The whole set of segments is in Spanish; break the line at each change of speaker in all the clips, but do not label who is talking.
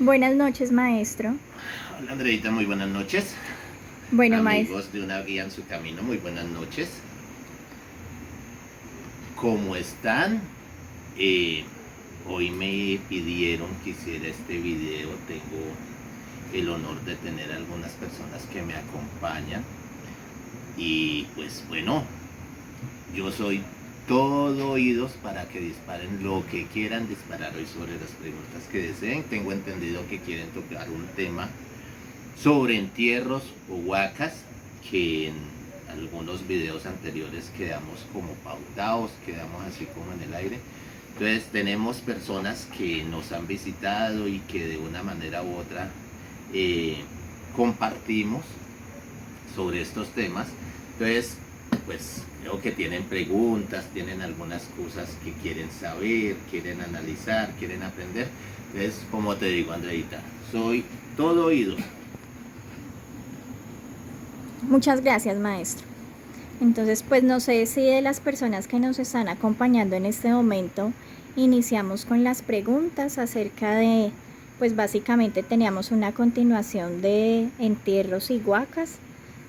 Buenas noches, maestro.
Hola Andreita, muy buenas noches.
Bueno, maestro.
Amigos de Una Guía en su Camino, muy buenas noches. ¿Cómo están? Eh, Hoy me pidieron que hiciera este video. Tengo el honor de tener algunas personas que me acompañan. Y pues bueno, yo soy todo oídos para que disparen lo que quieran disparar hoy sobre las preguntas que deseen. Tengo entendido que quieren tocar un tema sobre entierros o huacas, que en algunos videos anteriores quedamos como pautados, quedamos así como en el aire. Entonces tenemos personas que nos han visitado y que de una manera u otra compartimos sobre estos temas. Entonces, pues creo que tienen preguntas, tienen algunas cosas que quieren saber, quieren analizar, quieren aprender. Entonces, como te digo, Andreita, soy todo oído.
Muchas gracias, maestro. Entonces, pues no sé si de las personas que nos están acompañando en este momento iniciamos con las preguntas acerca de, pues básicamente teníamos una continuación de entierros y huacas.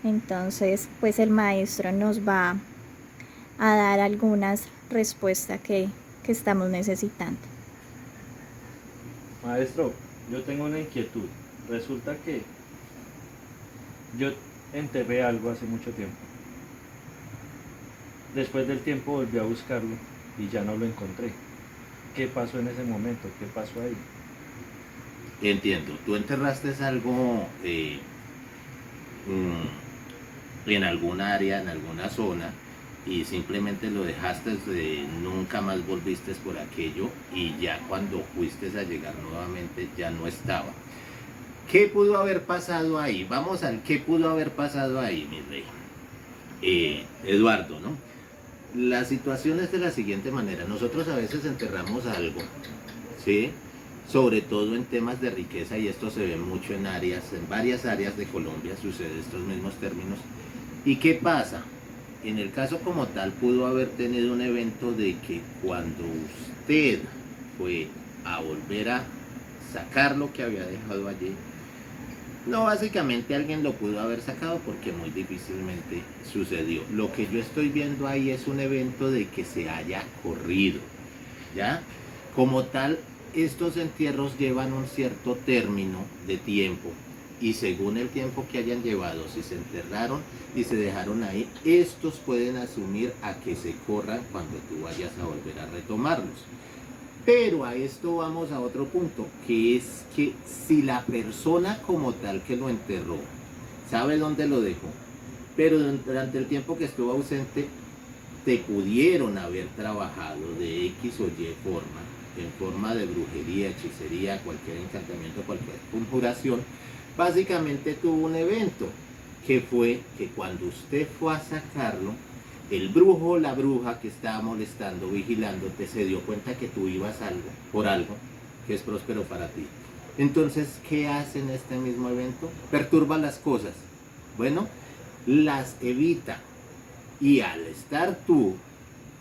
Entonces, pues el maestro nos va a dar algunas respuestas que estamos necesitando.
Maestro, yo tengo una inquietud. Resulta que yo enterré algo hace mucho tiempo. Después del tiempo volví a buscarlo y ya no lo encontré. ¿Qué pasó en ese momento? ¿Qué pasó ahí?
Entiendo, tú enterraste algo en algún área, en alguna zona, y simplemente lo dejaste, nunca más volviste por aquello, y ya cuando fuiste a llegar nuevamente ya no estaba. ¿Qué pudo haber pasado ahí? Vamos al qué pudo haber pasado ahí, mi rey. Eduardo, ¿no? La situación es de la siguiente manera. Nosotros a veces enterramos algo, ¿sí? Sobre todo en temas de riqueza, y esto se ve mucho en varias áreas de Colombia sucede estos mismos términos. ¿Y qué pasa? En el caso como tal pudo haber tenido un evento de que cuando usted fue a volver a sacar lo que había dejado allí, no, básicamente alguien lo pudo haber sacado porque muy difícilmente sucedió. Lo que yo estoy viendo ahí es un evento de que se haya corrido, ¿ya? Como tal, estos entierros llevan un cierto término de tiempo, y según el tiempo que hayan llevado, si se enterraron y se dejaron ahí, estos pueden asumir a que se corran cuando tú vayas a volver a retomarlos. Pero a esto vamos a otro punto, que es que si la persona como tal que lo enterró sabe dónde lo dejó, pero durante el tiempo que estuvo ausente te pudieron haber trabajado de X o Y forma, en forma de brujería, hechicería, cualquier encantamiento, cualquier conjuración, básicamente tuvo un evento, que fue que cuando usted fue a sacarlo, el brujo o la bruja que estaba molestando, vigilándote, se dio cuenta que tú ibas por algo que es próspero para ti. Entonces, ¿qué hace en este mismo evento? Perturba las cosas. Bueno, las evita. Y al estar tú,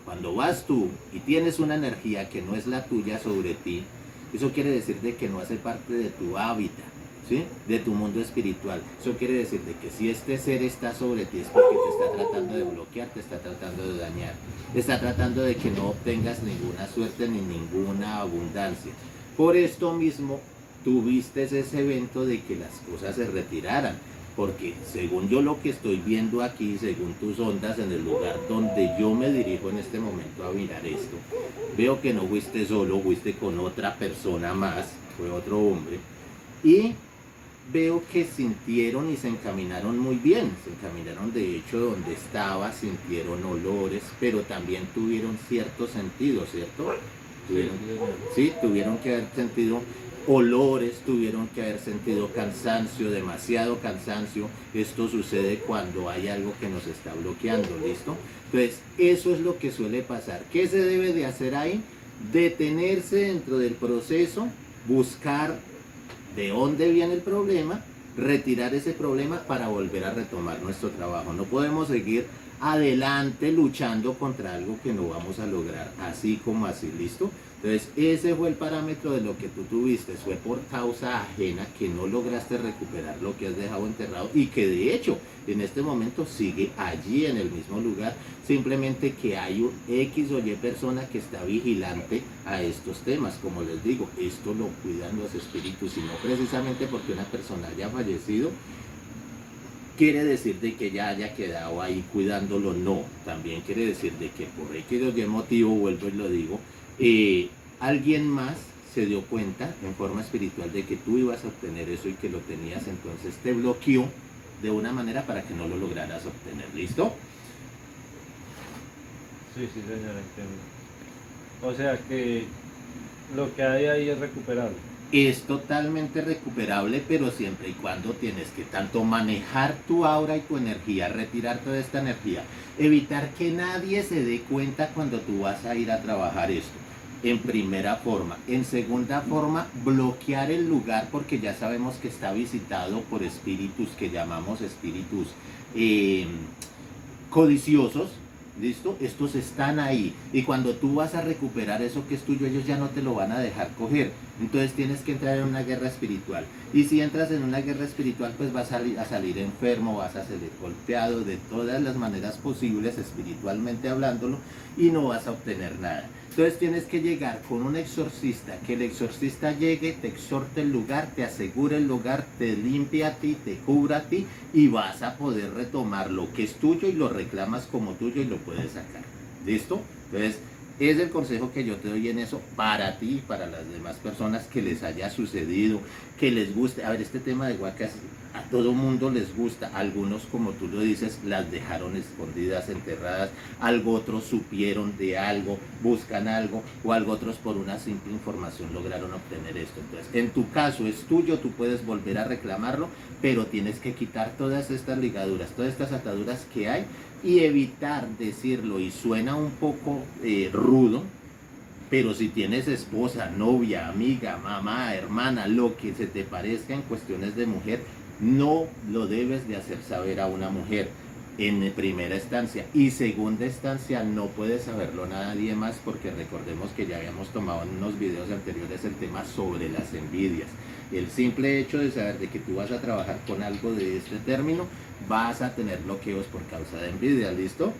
cuando vas tú y tienes una energía que no es la tuya sobre ti, eso quiere decir de que no hace parte de tu hábitat, ¿sí? De tu mundo espiritual. Eso quiere decir de que si este ser está sobre ti es porque te está tratando de bloquear, te está tratando de dañar, te está tratando de que no obtengas ninguna suerte ni ninguna abundancia. Por esto mismo tuviste ese evento de que las cosas se retiraran, porque según yo lo que estoy viendo aquí, según tus ondas, en el lugar donde yo me dirijo en este momento a mirar esto, veo que no fuiste solo, fuiste con otra persona más, fue otro hombre, y veo que sintieron y se encaminaron muy bien, se encaminaron de hecho donde estaba, sintieron olores, pero también tuvieron cierto sentido, ¿cierto? Tuvieron que haber sentido olores, tuvieron que haber sentido cansancio, demasiado cansancio. Esto sucede cuando hay algo que nos está bloqueando, ¿listo? Entonces, eso es lo que suele pasar. ¿Qué se debe de hacer ahí? Detenerse dentro del proceso, buscar de dónde viene el problema, retirar ese problema para volver a retomar nuestro trabajo. No podemos seguir adelante luchando contra algo que no vamos a lograr así como así, ¿listo? Entonces, ese fue el parámetro de lo que tú tuviste, fue por causa ajena que no lograste recuperar lo que has dejado enterrado y que de hecho en este momento sigue allí en el mismo lugar, simplemente que hay un X o Y persona que está vigilante a estos temas. Como les digo, esto lo cuidan los espíritus y no precisamente porque una persona haya fallecido quiere decir de que ya haya quedado ahí cuidándolo, no, también quiere decir de que por X o Y motivo, vuelvo y lo digo, alguien más se dio cuenta en forma espiritual de que tú ibas a obtener eso y que lo tenías, entonces te bloqueó de una manera para que no lo lograras obtener. ¿Listo?
Sí, sí, señora, entiendo. O sea que lo que hay ahí es recuperable.
Es totalmente recuperable, pero siempre y cuando tienes que tanto manejar tu aura y tu energía, retirar toda esta energía, evitar que nadie se dé cuenta cuando tú vas a ir a trabajar esto. En primera forma. En segunda forma, bloquear el lugar porque ya sabemos que está visitado por espíritus que llamamos espíritus codiciosos. ¿Listo? Estos están ahí y cuando tú vas a recuperar eso que es tuyo, ellos ya no te lo van a dejar coger. Entonces tienes que entrar en una guerra espiritual. Y si entras en una guerra espiritual, pues vas a salir enfermo, vas a salir golpeado de todas las maneras posibles, espiritualmente hablándolo, y no vas a obtener nada. Entonces tienes que llegar con un exorcista, que el exorcista llegue, te exhorte el lugar, te asegure el lugar, te limpie a ti, te cubra a ti y vas a poder retomar lo que es tuyo y lo reclamas como tuyo y lo puedes sacar. ¿Listo? Entonces es el consejo que yo te doy en eso para ti y para las demás personas que les haya sucedido, que les guste. A ver, este tema de huacas a todo mundo les gusta. Algunos, como tú lo dices, las dejaron escondidas, enterradas. Algo otros supieron de algo, buscan algo, o algo otros por una simple información lograron obtener esto. Entonces, en tu caso es tuyo, tú puedes volver a reclamarlo, pero tienes que quitar todas estas ligaduras, todas estas ataduras que hay y evitar decirlo. Y suena un poco rudo, pero si tienes esposa, novia, amiga, mamá, hermana, lo que se te parezca en cuestiones de mujer, no lo debes de hacer saber a una mujer en primera instancia. Y segunda instancia, no puedes saberlo nadie más, porque recordemos que ya habíamos tomado en unos videos anteriores el tema sobre las envidias. El simple hecho de saber de que tú vas a trabajar con algo de este término, vas a tener bloqueos por causa de envidia. ¿Listo?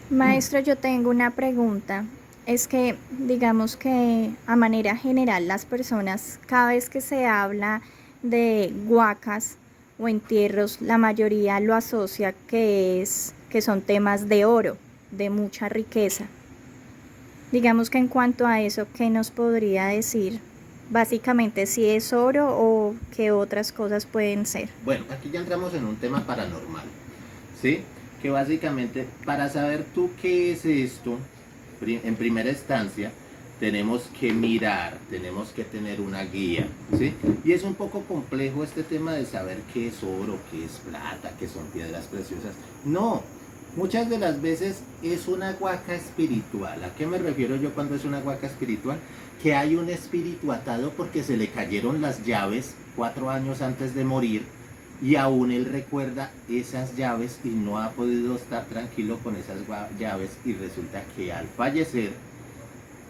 Maestro, yo tengo una pregunta. Es que, digamos que a manera general, las personas, cada vez que se habla de huacas o entierros, la mayoría lo asocia que son temas de oro, de mucha riqueza. Digamos que en cuanto a eso, ¿qué nos podría decir? Básicamente, si es oro o qué otras cosas pueden ser.
Bueno, aquí ya entramos en un tema paranormal, ¿sí? Que básicamente, para saber tú qué es esto, en primera instancia, tenemos que mirar, tenemos que tener una guía, ¿sí? Y es un poco complejo este tema de saber qué es oro, qué es plata, qué son piedras preciosas. No, muchas de las veces es una huaca espiritual. ¿A qué me refiero yo cuando es una huaca espiritual? Que hay un espíritu atado porque se le cayeron las llaves 4 años antes de morir y aún él recuerda esas llaves y no ha podido estar tranquilo con esas llaves, y resulta que al fallecer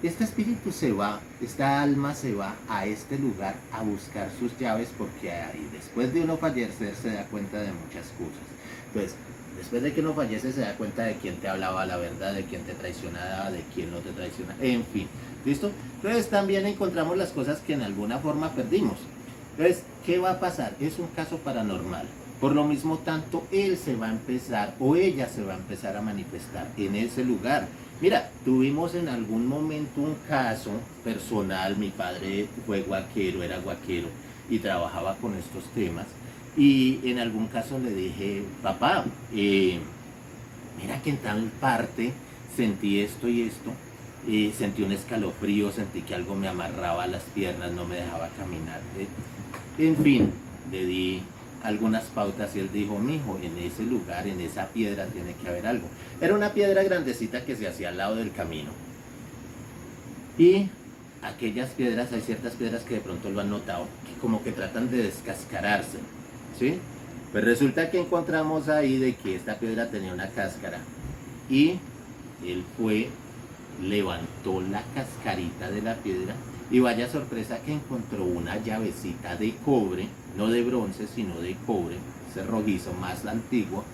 este espíritu se va, esta alma se va a este lugar a buscar sus llaves, porque ahí después de uno fallecer se da cuenta de muchas cosas. Entonces, después de que uno fallece se da cuenta de quién te hablaba la verdad, de quién te traicionaba, de quién no te traiciona, en fin. ¿Listo? Entonces también encontramos las cosas que en alguna forma perdimos. Entonces, ¿qué va a pasar? Es un caso paranormal. Por lo mismo tanto, él se va a empezar o ella se va a empezar a manifestar en ese lugar. Mira, tuvimos en algún momento un caso personal. Mi padre fue guaquero, era guaquero y trabajaba con estos temas. Y en algún caso le dije, papá, mira que en tal parte sentí esto y esto. Sentí un escalofrío, sentí que algo me amarraba las piernas, no me dejaba caminar. En fin, le di algunas pautas y él dijo, mijo, en ese lugar, en esa piedra tiene que haber algo. Era una piedra grandecita que se hacía al lado del camino. Y aquellas piedras, hay ciertas piedras que de pronto lo han notado, que como que tratan de descascararse, ¿sí? Pues resulta que encontramos ahí de que esta piedra tenía una cáscara y él fue levantó la cascarita de la piedra y vaya sorpresa que encontró una llavecita de cobre, no de bronce, sino de cobre, ese rojizo más antiguo,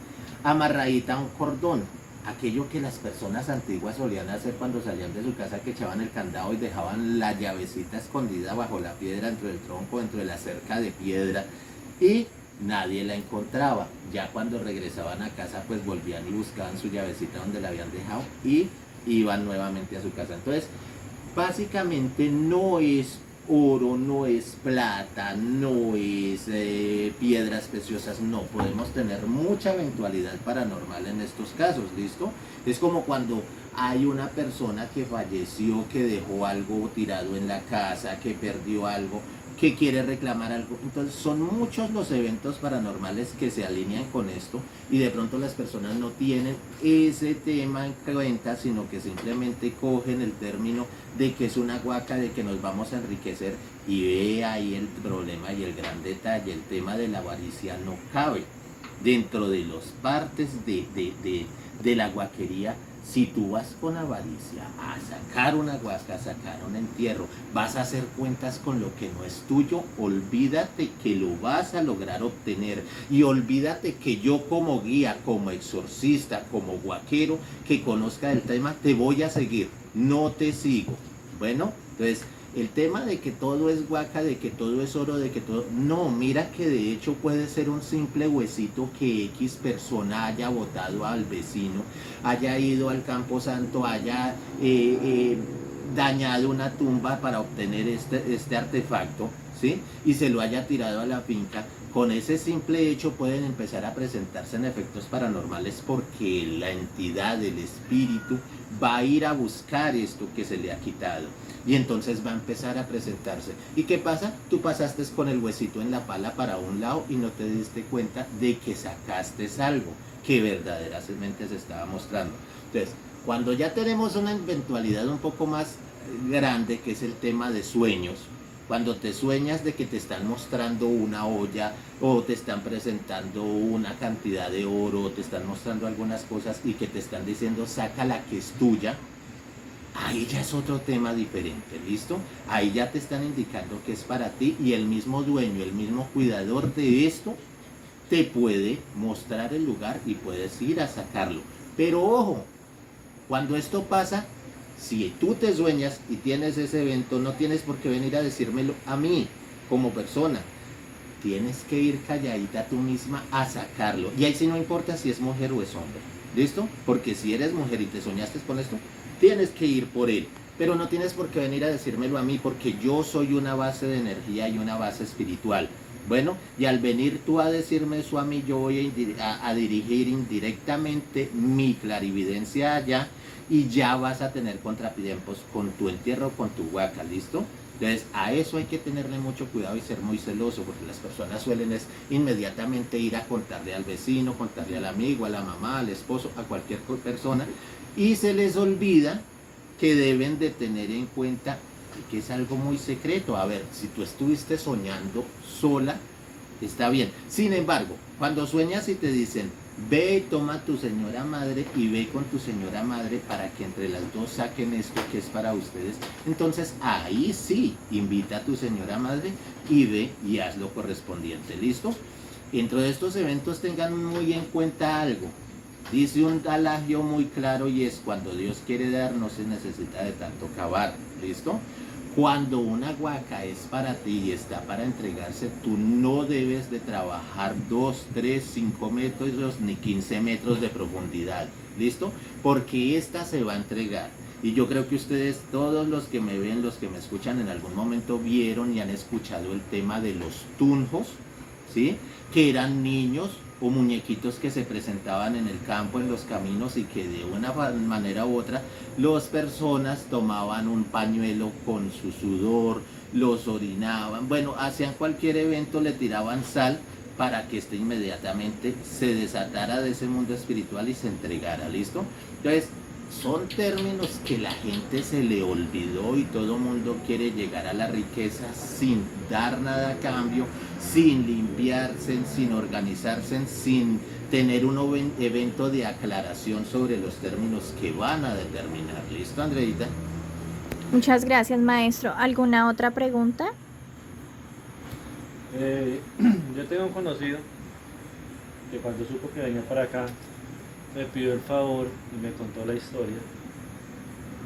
amarradita a un cordón. Aquello que las personas antiguas solían hacer cuando salían de su casa, que echaban el candado y dejaban la llavecita escondida bajo la piedra, dentro del tronco, dentro de la cerca de piedra, y nadie la encontraba. Ya cuando regresaban a casa, pues volvían y buscaban su llavecita donde la habían dejado y iban nuevamente a su casa. Entonces, básicamente no es oro, no es plata, no es piedras preciosas, no, podemos tener mucha eventualidad paranormal en estos casos, ¿listo? Es como cuando hay una persona que falleció, que dejó algo tirado en la casa, que perdió algo, que quiere reclamar algo. Entonces son muchos los eventos paranormales que se alinean con esto y de pronto las personas no tienen ese tema en cuenta, sino que simplemente cogen el término de que es una huaca, de que nos vamos a enriquecer, y ve ahí el problema y el gran detalle. El tema de la avaricia no cabe dentro de las partes de la huaquería. Si tú vas con avaricia a sacar una huasca, a sacar un entierro, vas a hacer cuentas con lo que no es tuyo, olvídate que lo vas a lograr obtener. Y olvídate que yo como guía, como exorcista, como huaquero que conozca el tema, te voy a seguir, no te sigo. Bueno, entonces el tema de que todo es huaca, de que todo es oro, de que todo... No, mira que de hecho puede ser un simple huesito que X persona haya botado al vecino, haya ido al Campo Santo, haya dañado una tumba para obtener este artefacto, ¿sí? Y se lo haya tirado a la finca. Con ese simple hecho pueden empezar a presentarse en efectos paranormales, porque la entidad, el espíritu, va a ir a buscar esto que se le ha quitado. Y entonces va a empezar a presentarse. ¿Y qué pasa? Tú pasaste con el huesito en la pala para un lado y no te diste cuenta de que sacaste algo que verdaderamente se estaba mostrando. Entonces, cuando ya tenemos una eventualidad un poco más grande, que es el tema de sueños, cuando te sueñas de que te están mostrando una olla, o te están presentando una cantidad de oro, o te están mostrando algunas cosas y que te están diciendo saca la que es tuya, ahí ya es otro tema diferente, ¿listo? Ahí ya te están indicando que es para ti, y el mismo dueño, el mismo cuidador de esto, te puede mostrar el lugar y puedes ir a sacarlo. Pero ojo, cuando esto pasa, si tú te sueñas y tienes ese evento, no tienes por qué venir a decírmelo a mí como persona. Tienes que ir calladita tú misma a sacarlo. Y ahí sí no importa si es mujer o es hombre, ¿listo? Porque si eres mujer y te soñaste con esto, tienes que ir por él. Pero no tienes por qué venir a decírmelo a mí, porque yo soy una base de energía y una base espiritual. Bueno, y al venir tú a decirme eso a mí, yo voy a dirigir indirectamente mi clarividencia allá, y ya vas a tener contratiempos con tu entierro, con tu huaca, ¿listo? Entonces, a eso hay que tenerle mucho cuidado y ser muy celoso, porque las personas suelen inmediatamente ir a contarle al vecino, contarle al amigo, a la mamá, al esposo, a cualquier persona, y se les olvida que deben de tener en cuenta que es algo muy secreto. A ver, si tú estuviste soñando sola, está bien. Sin embargo, cuando sueñas y te dicen, ve y toma a tu señora madre y ve con tu señora madre para que entre las dos saquen esto que es para ustedes, entonces ahí sí, invita a tu señora madre y ve y haz lo correspondiente, ¿listo? Dentro de estos eventos tengan muy en cuenta algo. Dice un adagio muy claro, y es: cuando Dios quiere dar, no se necesita de tanto cavar, ¿listo? Cuando una huaca es para ti y está para entregarse, tú no debes de trabajar 2, 3, 5 metros ni 15 metros de profundidad, ¿listo? Porque esta se va a entregar. Y yo creo que ustedes, todos los que me ven, los que me escuchan, en algún momento vieron y han escuchado el tema de los tunjos, ¿sí? Que eran niños o muñequitos que se presentaban en el campo, en los caminos, y que de una manera u otra las personas tomaban un pañuelo con su sudor, los orinaban, bueno, hacían cualquier evento, le tiraban sal para que éste inmediatamente se desatara de ese mundo espiritual y se entregara, ¿listo? Entonces, son términos que la gente se le olvidó, y todo mundo quiere llegar a la riqueza sin dar nada a cambio, sin limpiarse, sin organizarse, sin tener un evento de aclaración sobre los términos que van a determinar. ¿Listo, Andreita?
Muchas gracias, maestro. ¿Alguna otra pregunta?
Yo tengo un conocido que cuando supo que venía para acá me pidió el favor y me contó la historia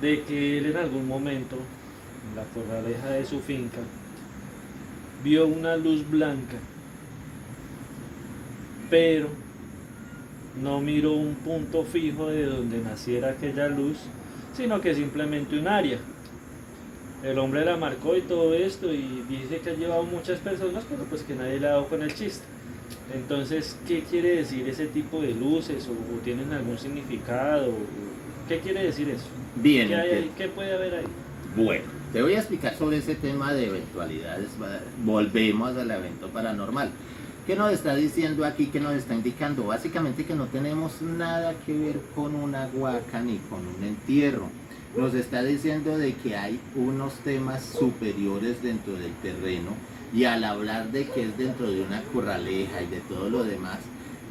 de que él en algún momento en la corraleja de su finca vio una luz blanca, pero no miró un punto fijo de donde naciera aquella luz, sino que simplemente un área. El hombre la marcó y todo esto, y dice que ha llevado muchas personas, pero pues que nadie le ha dado con el chiste. Entonces, ¿qué quiere decir ese tipo de luces? ¿O tienen algún significado? ¿Qué quiere decir eso?
Bien.
¿Qué hay ahí? ¿Qué puede haber ahí?
Bueno, te voy a explicar sobre ese tema de eventualidades. Volvemos al evento paranormal. ¿Qué nos está diciendo aquí? ¿Qué nos está indicando? Básicamente que no tenemos nada que ver con una huaca ni con un entierro. Nos está diciendo de que hay unos temas superiores dentro del terreno, y al hablar de que es dentro de una corraleja y de todo lo demás,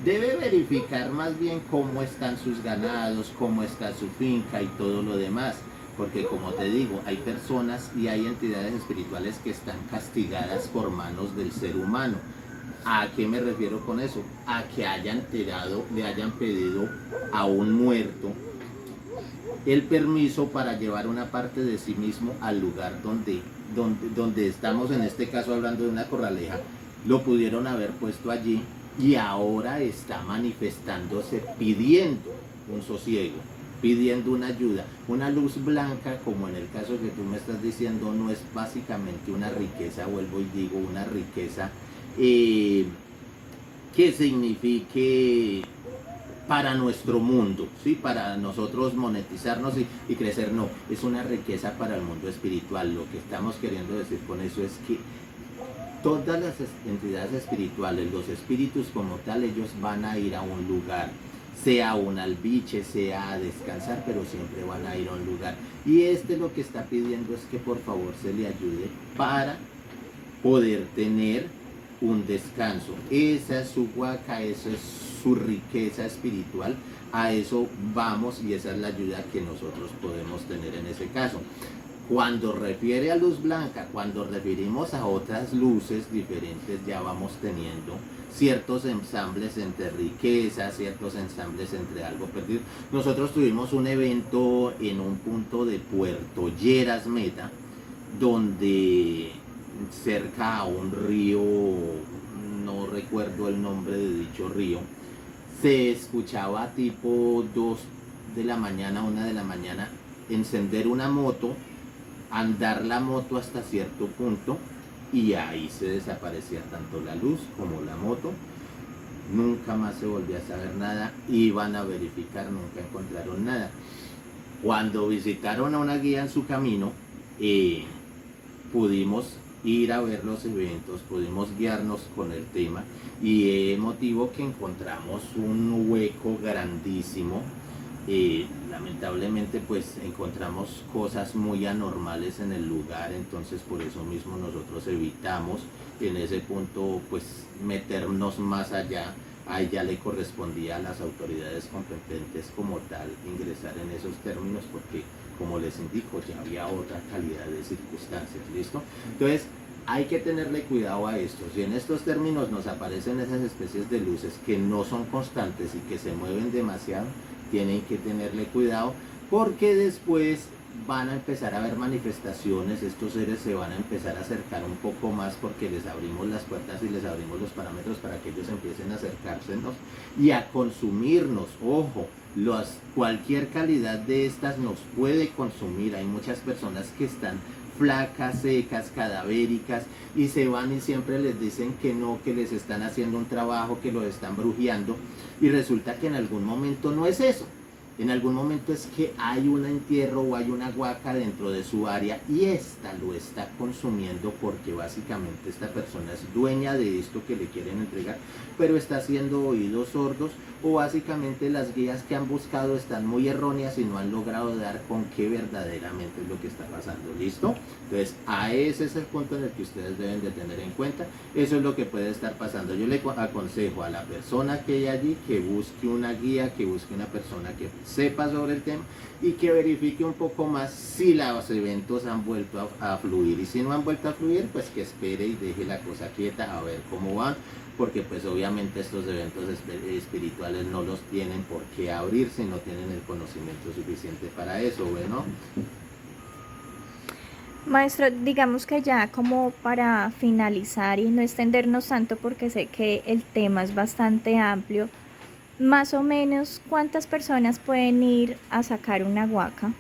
debe verificar más bien cómo están sus ganados, cómo está su finca y todo lo demás. Porque como te digo, hay personas y hay entidades espirituales que están castigadas por manos del ser humano. ¿A qué me refiero con eso? A que hayan tirado, le hayan pedido a un muerto el permiso para llevar una parte de sí mismo al lugar donde estamos, en este caso hablando de una corraleja. Lo pudieron haber puesto allí y ahora está manifestándose pidiendo un sosiego, pidiendo una ayuda. Una luz blanca, como en el caso que tú me estás diciendo, no es básicamente una riqueza, vuelvo y digo, una riqueza que signifique para nuestro mundo, ¿sí? Para nosotros monetizarnos y crecer, no, es una riqueza para el mundo espiritual. Lo que estamos queriendo decir con eso es que todas las entidades espirituales, los espíritus como tal, ellos van a ir a un lugar, sea un albiche, sea a descansar, pero siempre van a ir a un lugar. Y lo que está pidiendo es que por favor se le ayude para poder tener un descanso. Esa es su huaca, esa es su riqueza espiritual. A eso vamos, y esa es la ayuda que nosotros podemos tener en ese caso. Cuando refiere a luz blanca, cuando referimos a otras luces diferentes, ya vamos teniendo ciertos ensambles entre riquezas, ciertos ensambles entre algo perdido. Nosotros tuvimos un evento en un punto de Puerto Lleras Meta, donde cerca a un río, no recuerdo el nombre de dicho río, se escuchaba tipo 2 de la mañana, 1 de la mañana, encender una moto, andar la moto hasta cierto punto, y ahí se desaparecía tanto la luz como la moto. Nunca más se volvió a saber nada. Iban a verificar, nunca encontraron nada. Cuando visitaron a una guía en su camino, pudimos ir a ver los eventos, pudimos guiarnos con el tema, y motivo que encontramos un hueco grandísimo. Lamentablemente pues encontramos cosas muy anormales en el lugar, entonces por eso mismo nosotros evitamos en ese punto pues meternos más allá. Ahí ya le correspondía a las autoridades competentes como tal ingresar en esos términos, porque como les indico ya había otra calidad de circunstancias. ¿Listo? Entonces hay que tenerle cuidado a esto. Si en estos términos nos aparecen esas especies de luces que no son constantes y que se mueven demasiado, tienen que tenerle cuidado, porque después van a empezar a haber manifestaciones. Estos seres se van a empezar a acercar un poco más, porque les abrimos las puertas y les abrimos los parámetros para que ellos empiecen a acercársenos y a consumirnos. Ojo, cualquier calidad de estas nos puede consumir. Hay muchas personas que están flacas, secas, cadavéricas, y se van y siempre les dicen que no, que les están haciendo un trabajo, que los están brujeando, y resulta que en algún momento no es eso. En algún momento es que hay un entierro o hay una huaca dentro de su área y esta lo está consumiendo porque básicamente esta persona es dueña de esto que le quieren entregar, pero está haciendo oídos sordos, o básicamente las guías que han buscado están muy erróneas y no han logrado dar con qué verdaderamente es lo que está pasando. ¿Listo? Entonces, ese es el punto en el que ustedes deben de tener en cuenta. Eso es lo que puede estar pasando. Yo le aconsejo a la persona que hay allí que busque una guía, que busque una persona que sepa sobre el tema y que verifique un poco más si los eventos han vuelto a fluir, y si no han vuelto a fluir, pues que espere y deje la cosa quieta a ver cómo van, porque pues obviamente estos eventos espirituales no los tienen por qué abrir si no tienen el conocimiento suficiente para eso. Bueno,
Maestro, digamos que ya como para finalizar y no extendernos tanto porque sé que el tema es bastante amplio, más o menos ¿cuántas personas pueden ir a sacar una huaca?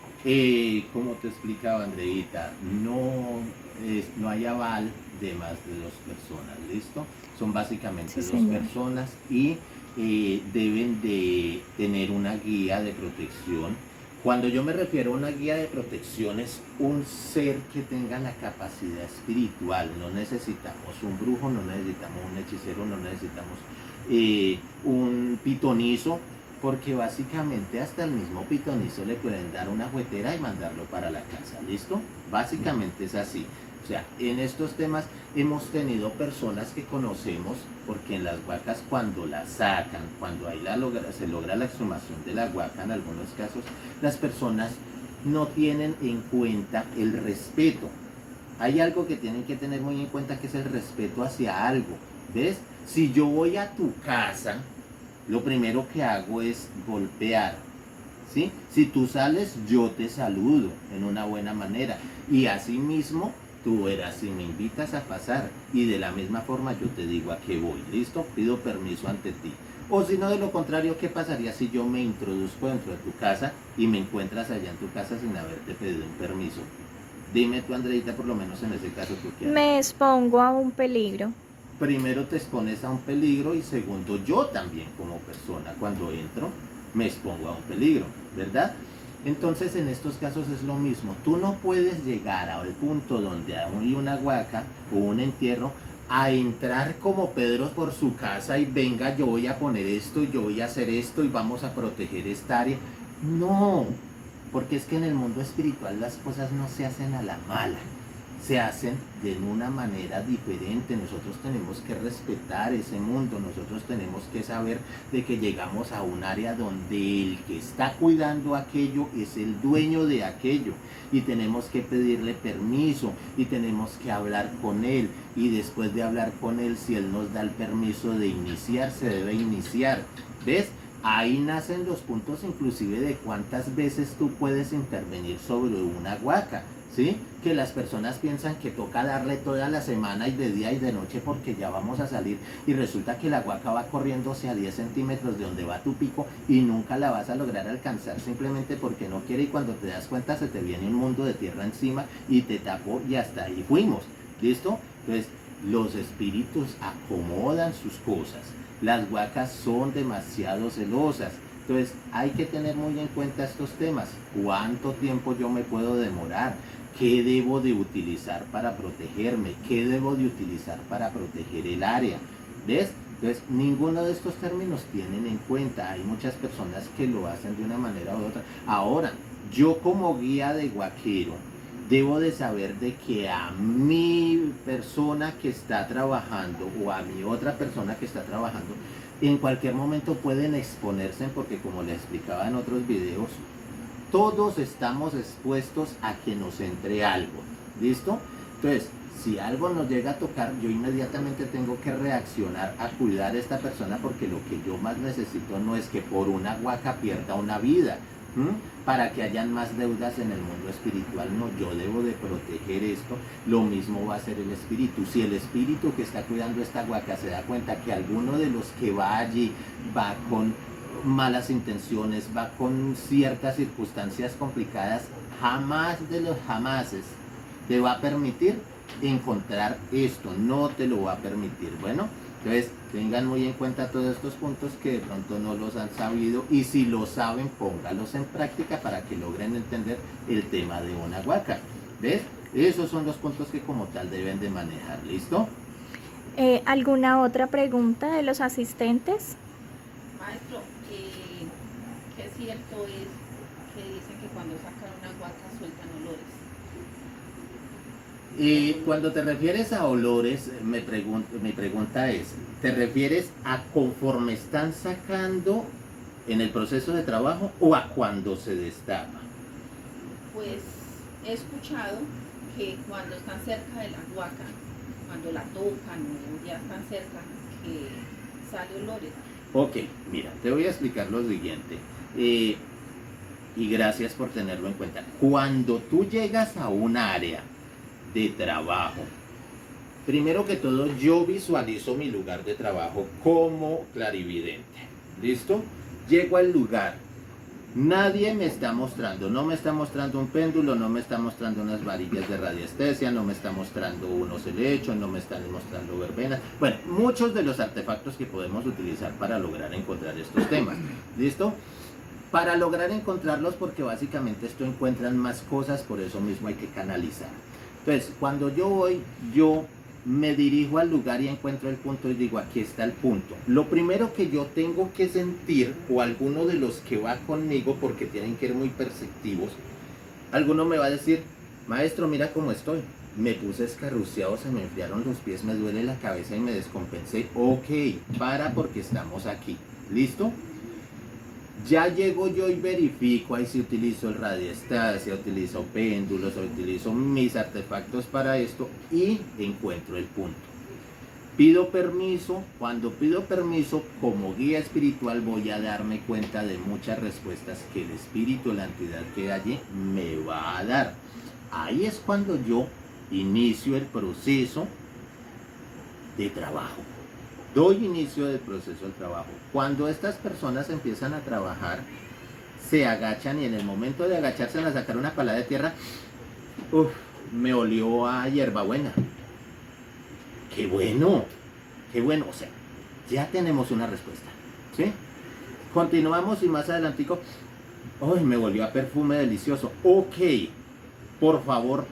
como te explicaba Andreita, no hay aval de más de 2 personas, ¿listo? Son básicamente
Sí,
dos
señor.
personas y deben de tener una guía de protección. Cuando yo me refiero a una guía de protección, es un ser que tenga la capacidad espiritual. No necesitamos un brujo, no necesitamos un hechicero, no necesitamos un pitonizo, porque básicamente hasta el mismo pitonizo le pueden dar una juguetera y mandarlo para la casa. ¿Listo? Básicamente es así. O sea, en estos temas hemos tenido personas que conocemos, porque en las huacas cuando las sacan, cuando ahí se logra la exhumación de la huaca, en algunos casos, las personas no tienen en cuenta el respeto. Hay algo que tienen que tener muy en cuenta, que es el respeto hacia algo. ¿Ves? Si yo voy a tu casa, lo primero que hago es golpear, ¿sí? Si tú sales, yo te saludo en una buena manera, y asimismo tú verás si me invitas a pasar, y de la misma forma yo te digo a qué voy. ¿Listo? Pido permiso ante ti. O si no, de lo contrario, ¿qué pasaría si yo me introduzco dentro de tu casa y me encuentras allá en tu casa sin haberte pedido un permiso? Dime tú, Andreita, por lo menos en ese caso, ¿tú qué harías?
Me expongo a un peligro.
Primero te expones a un peligro, y segundo, yo también como persona cuando entro me expongo a un peligro, ¿verdad? Entonces en estos casos es lo mismo. Tú no puedes llegar al punto donde hay una huaca o un entierro a entrar como Pedro por su casa y venga, yo voy a poner esto y yo voy a hacer esto y vamos a proteger esta área. No, porque es que en el mundo espiritual las cosas no se hacen a la mala, se hacen de una manera diferente. Nosotros tenemos que respetar ese mundo, nosotros tenemos que saber de que llegamos a un área donde el que está cuidando aquello es el dueño de aquello, y tenemos que pedirle permiso y tenemos que hablar con él, y después de hablar con él, si él nos da el permiso de iniciar, se debe iniciar. ¿Ves? Ahí nacen los puntos inclusive de cuántas veces tú puedes intervenir sobre una huaca, ¿sí? Que las personas piensan que toca darle toda la semana y de día y de noche porque ya vamos a salir, y resulta que la huaca va corriéndose a 10 centímetros de donde va tu pico y nunca la vas a lograr alcanzar simplemente porque no quiere, y cuando te das cuenta se te viene un mundo de tierra encima y te tapó y hasta ahí fuimos. ¿Listo? Entonces los espíritus acomodan sus cosas. Las huacas son demasiado celosas. Entonces hay que tener muy en cuenta estos temas. ¿Cuánto tiempo yo me puedo demorar? ¿Qué debo de utilizar para protegerme? ¿Qué debo de utilizar para proteger el área? ¿Ves? Entonces, ninguno de estos términos tienen en cuenta. Hay muchas personas que lo hacen de una manera u otra. Ahora, yo como guía de huaquero, debo de saber de que a mi persona que está trabajando o a mi otra persona que está trabajando, en cualquier momento pueden exponerse, porque como les explicaba en otros videos, todos estamos expuestos a que nos entre algo. ¿Listo? Entonces, si algo nos llega a tocar, yo inmediatamente tengo que reaccionar a cuidar a esta persona, porque lo que yo más necesito no es que por una huaca pierda una vida, para que hayan más deudas en el mundo espiritual. No, yo debo de proteger esto. Lo mismo va a ser el espíritu. Si el espíritu que está cuidando esta huaca se da cuenta que alguno de los que va allí va con malas intenciones, va con ciertas circunstancias complicadas, jamás de los jamases te va a permitir encontrar esto, no te lo va a permitir. Bueno, Entonces, tengan muy en cuenta todos estos puntos que de pronto no los han sabido y si lo saben, póngalos en práctica para que logren entender el tema de una huaca. ¿Ves? Esos son los puntos que como tal deben de manejar. ¿Listo?
¿Alguna otra pregunta de los asistentes?
Maestro, ¿qué cierto es que dicen que cuando sacan una guaca sueltan olores?
Y cuando te refieres a olores, mi pregunta es, ¿te refieres a conforme están sacando en el proceso de trabajo o a cuando se destapa?
Pues he escuchado que cuando están cerca de la guaca, cuando la tocan o ya están cerca, que sale olores.
Ok, mira, te voy a explicar lo siguiente. Y gracias por tenerlo en cuenta. Cuando tú llegas a un área de trabajo, primero que todo yo visualizo mi lugar de trabajo como clarividente. ¿Listo? Llego al lugar. Nadie me está mostrando, no me está mostrando un péndulo, no me está mostrando unas varillas de radiestesia, no me está mostrando unos helechos, no me están mostrando verbenas. Bueno, muchos de los artefactos que podemos utilizar para lograr encontrar estos temas. ¿Listo? Para lograr encontrarlos, porque básicamente esto encuentran más cosas, por eso mismo hay que canalizar. Entonces, cuando yo voy, yo me dirijo al lugar y encuentro el punto y digo, aquí está el punto. Lo primero que yo tengo que sentir, o alguno de los que va conmigo, porque tienen que ser muy perceptivos, alguno me va a decir, maestro, mira cómo estoy. Me puse escarruceado, se me enfriaron los pies, me duele la cabeza y me descompensé. Ok, para porque estamos aquí. ¿Listo? Ya llego yo y verifico, ahí si utilizo el radiestesia, utilizo péndulos, utilizo mis artefactos para esto y encuentro el punto. Pido permiso, cuando pido permiso como guía espiritual voy a darme cuenta de muchas respuestas que el espíritu, la entidad que hay allí me va a dar. Ahí es cuando yo inicio el proceso de trabajo. Doy inicio del proceso del trabajo. Cuando estas personas empiezan a trabajar, se agachan y en el momento de agacharse a sacar una pala de tierra, me olió a hierbabuena. ¡Qué bueno! ¡Qué bueno! O sea, ya tenemos una respuesta. ¿Sí? Continuamos y más adelantico, me volvió a perfume delicioso. Ok. Por favor,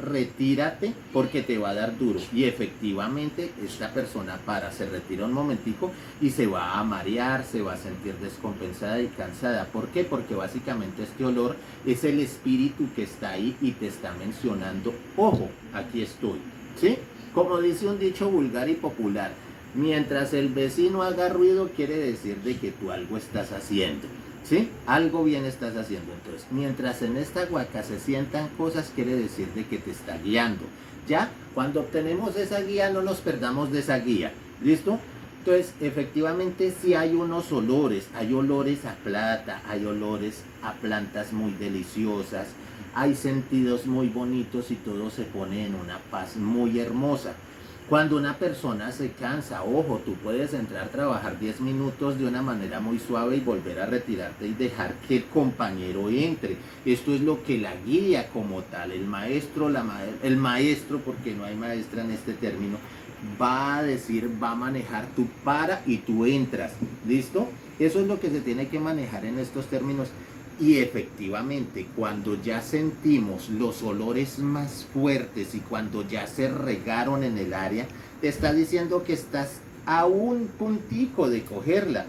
retírate porque te va a dar duro. Y efectivamente esta persona se retira un momentico y se va a marear, se va a sentir descompensada y cansada. ¿Por qué? Porque básicamente este olor es el espíritu que está ahí y te está mencionando, ojo, aquí estoy. ¿Sí? Como dice un dicho vulgar y popular, mientras el vecino haga ruido quiere decir de que tú algo estás haciendo. ¿Sí? Algo bien estás haciendo. Entonces, mientras en esta huaca se sientan cosas, quiere decir de que te está guiando. Ya, cuando obtenemos esa guía, no nos perdamos de esa guía. ¿Listo? Entonces, efectivamente, sí hay unos olores. Hay olores a plata, hay olores a plantas muy deliciosas, hay sentidos muy bonitos y todo se pone en una paz muy hermosa. Cuando una persona se cansa, ojo, tú puedes entrar a trabajar 10 minutos de una manera muy suave y volver a retirarte y dejar que el compañero entre. Esto es lo que la guía como tal, el maestro, el maestro, porque no hay maestra en este término, va a decir, va a manejar, tú para y tú entras. ¿Listo? Eso es lo que se tiene que manejar en estos términos. Y efectivamente, cuando ya sentimos los olores más fuertes y cuando ya se regaron en el área, te está diciendo que estás a un puntico de cogerla.